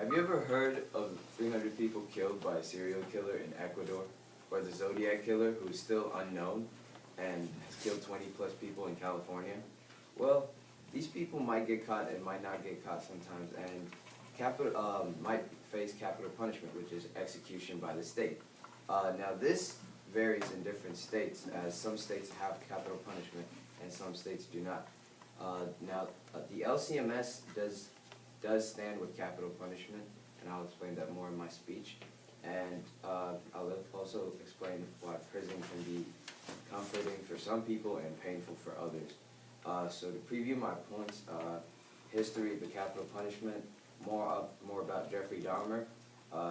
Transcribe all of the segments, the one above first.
Have you ever heard of 300 people killed by a serial killer in Ecuador? Or the Zodiac killer, who's still unknown and has killed 20 plus people in California? Well, these people might get caught and might not get caught sometimes, and might face capital punishment, which is execution by the state. Now this varies in different states, as some states have capital punishment and some states do not. The LCMS does stand with capital punishment, and I'll explain that more in my speech. And I'll also explain why prison can be comforting for some people and painful for others. So to preview my points, history of the capital punishment, more about Jeffrey Dahmer,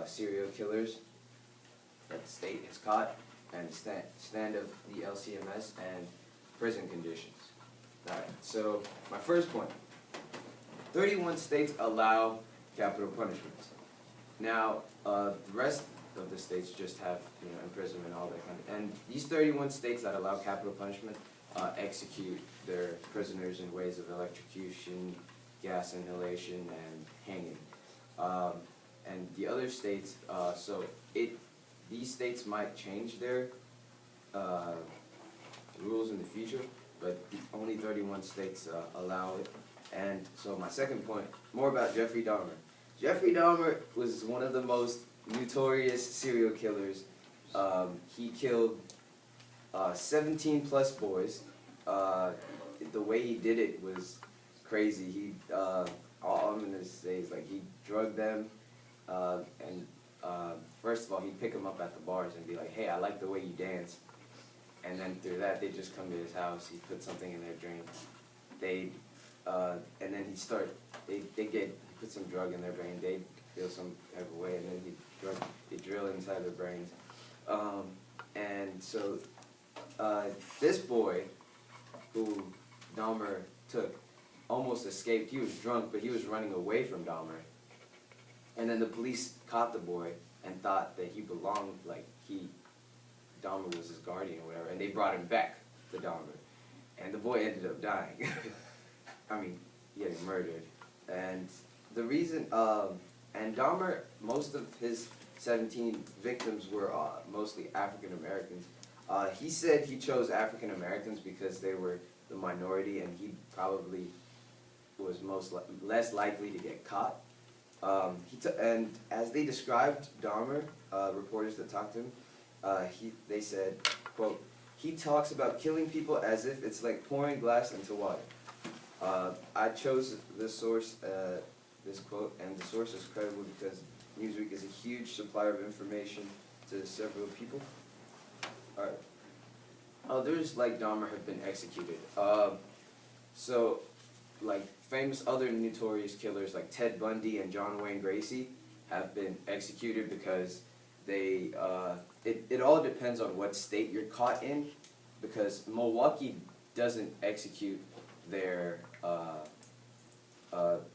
serial killers that the state has caught, and stand of the LCMS, and prison conditions. Alright, so my first point, 31 states allow capital punishments. Now, the rest of the states just have, imprisonment, all that kind of, and these 31 states that allow capital punishment execute their prisoners in ways of electrocution, gas inhalation, and hanging. And the other states, these states might change their rules in the future, but only 31 states allow it. And so my second point, more about Jeffrey Dahmer. Jeffrey Dahmer was one of the most notorious serial killers. He killed 17 plus boys. The way he did it was crazy. All I'm gonna say is, like, he drugged them, and first of all, he'd pick them up at the bars and be like, "Hey, I like the way you dance." And then through that, they'd just come to his house. He'd put something in their drink. And then he'd put some drug in their brain. They'd feel some type of way, and then he'd drill inside their brains. And so this boy, who Dahmer took, almost escaped. He was drunk, but he was running away from Dahmer. And then the police caught the boy and thought that he belonged, Dahmer was his guardian or whatever, and they brought him back to Dahmer. And the boy ended up dying. I mean, getting murdered. And the reason, and Dahmer, most of his 17 victims were mostly African Americans. He said he chose African Americans because they were the minority, and he probably was less likely to get caught. And as they described Dahmer, reporters that talked to him, they said, quote, "He talks about killing people as if it's like pouring glass into water." I chose this source, this quote, and the source is credible because Newsweek is a huge supplier of information to several people. Alright. Others like Dahmer have been executed. So, famous other notorious killers like Ted Bundy and John Wayne Gacy have been executed because it all depends on what state you're caught in, because Milwaukee doesn't execute their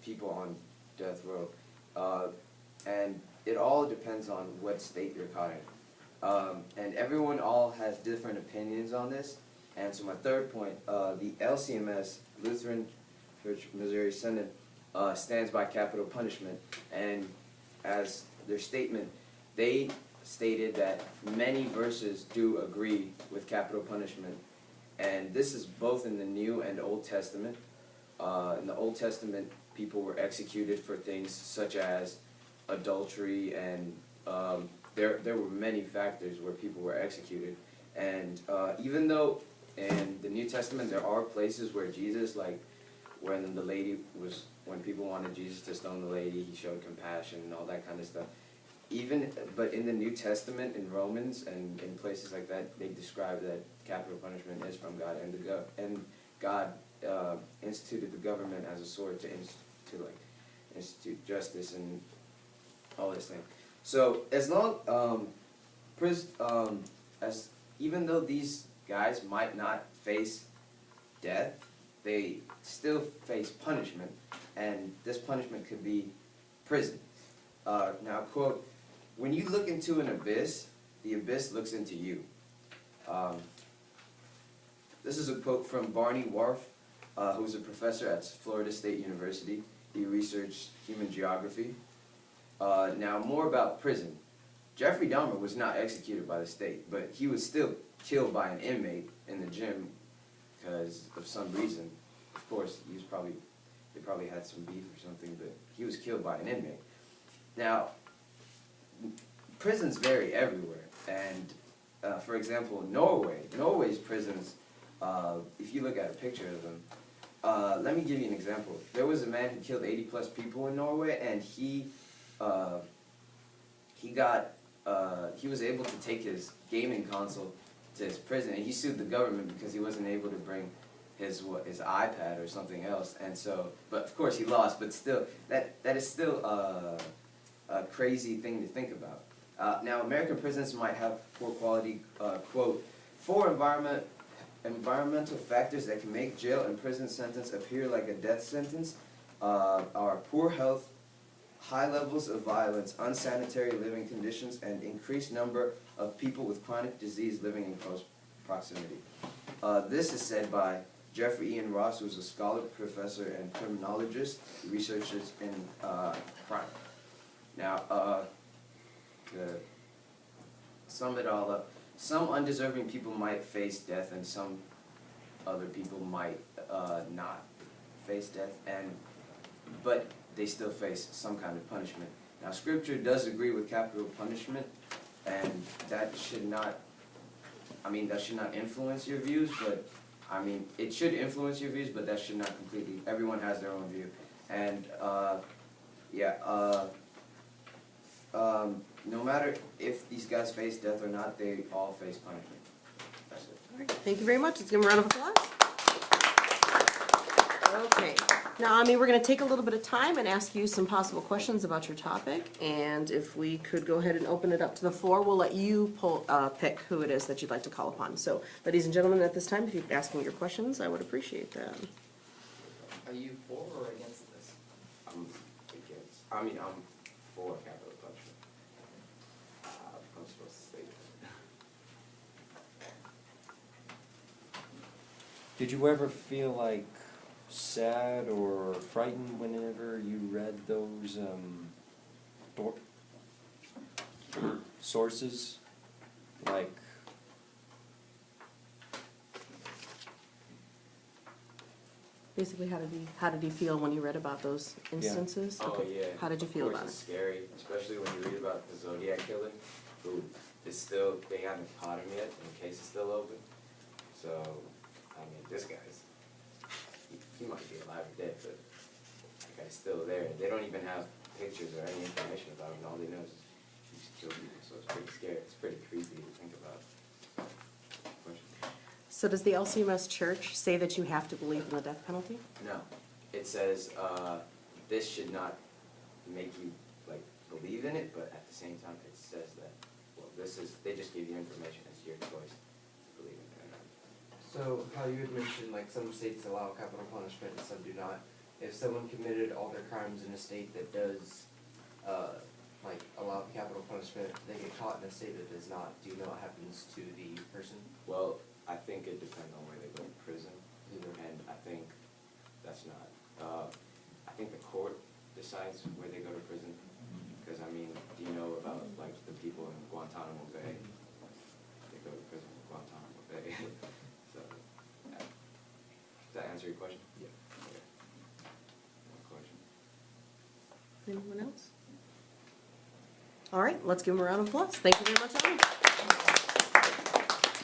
people on death row, and it all depends on what state you're caught in, and everyone all has different opinions on this. And so my third point, the LCMS, Lutheran Church Missouri Synod, stands by capital punishment, and as their statement, they stated that many verses do agree with capital punishment, and this is both in the New and Old Testament. In the Old Testament, people were executed for things such as adultery, and there were many factors where people were executed. And even though in the New Testament there are places where Jesus, when people wanted Jesus to stone the lady, he showed compassion and all that kind of stuff. But in the New Testament, in Romans and in places like that, they describe that capital punishment is from God, and God instituted the government as a sword to institute justice and all this thing. So even though these guys might not face death, they still face punishment, and this punishment could be prison. Now, quote, "When you look into an abyss, the abyss looks into you." This is a quote from Barney Warf, who's a professor at Florida State University. He researched human geography. Now, more about prison. Jeffrey Dahmer was not executed by the state, but he was still killed by an inmate in the gym because of some reason. Of course, they probably had some beef or something, but he was killed by an inmate. Now, prisons vary everywhere, and for example, Norway's prisons, if you look at a picture of them, let me give you an example. There was a man who killed 80+ people in Norway, and he was able to take his gaming console to his prison, and he sued the government because he wasn't able to bring his iPad or something else, and so, but of course he lost, but still, that is still a crazy thing to think about. Now, American prisons might have poor quality, quote, 4 environmental factors that can make jail and prison sentence appear like a death sentence are poor health, high levels of violence, unsanitary living conditions, and increased number of people with chronic disease living in close proximity. This is said by Jeffrey Ian Ross, who is a scholar, professor, and criminologist, researches in crime. Now, to sum it all up, some undeserving people might face death, and some other people might not face death, but they still face some kind of punishment. Now, Scripture does agree with capital punishment, and that should not influence your views, but, it should influence your views, but that should not completely. Everyone has their own view. And, no matter if these guys face death or not, they all face punishment. That's it. All right. Thank you very much. Let's give them a round of applause. Okay. Now, Ammi, we're going to take a little bit of time and ask you some possible questions about your topic. And if we could go ahead and open it up to the floor, we'll let you pick who it is that you'd like to call upon. So, ladies and gentlemen, at this time, if you could ask me your questions, I would appreciate that. Are you for or against this? I'm against. I'm for capital punishment. I'm supposed to say that. Did you ever feel like sad or frightened whenever you read those sources? Like, Basically, how did you feel when you read about those instances? Oh, Okay. yeah. How did you feel about It's it? scary, especially when you read about the Zodiac killer, who is still, they haven't caught him yet, and the case is still open. So, this guy's, he might be alive or dead, but that guy's still there. They don't even have pictures or any information about him, and all they know is he just killed people, so it's pretty scary. It's pretty creepy to think about. Question? So does the LCMS Church say that you have to believe in the death penalty? No. It says, this should not make you, believe in it, but at the same time, it says that, they just give you information, it's your choice to believe in it or not. So, how you had mentioned, some states allow capital punishment and some do not. If someone committed all their crimes in a state that does, allow capital punishment, they get caught in a state that does not, do you know what happens to the person? Well, I think it depends on where they go to prison, and I think that's not, I think the court decides where they go to prison, because, do you know about, the people in Guantanamo Bay? They go to prison in Guantanamo Bay, so, does that answer your question? Yeah. Okay. Any question? Anyone else? All right, let's give them a round of applause. Thank you very much, Ammi.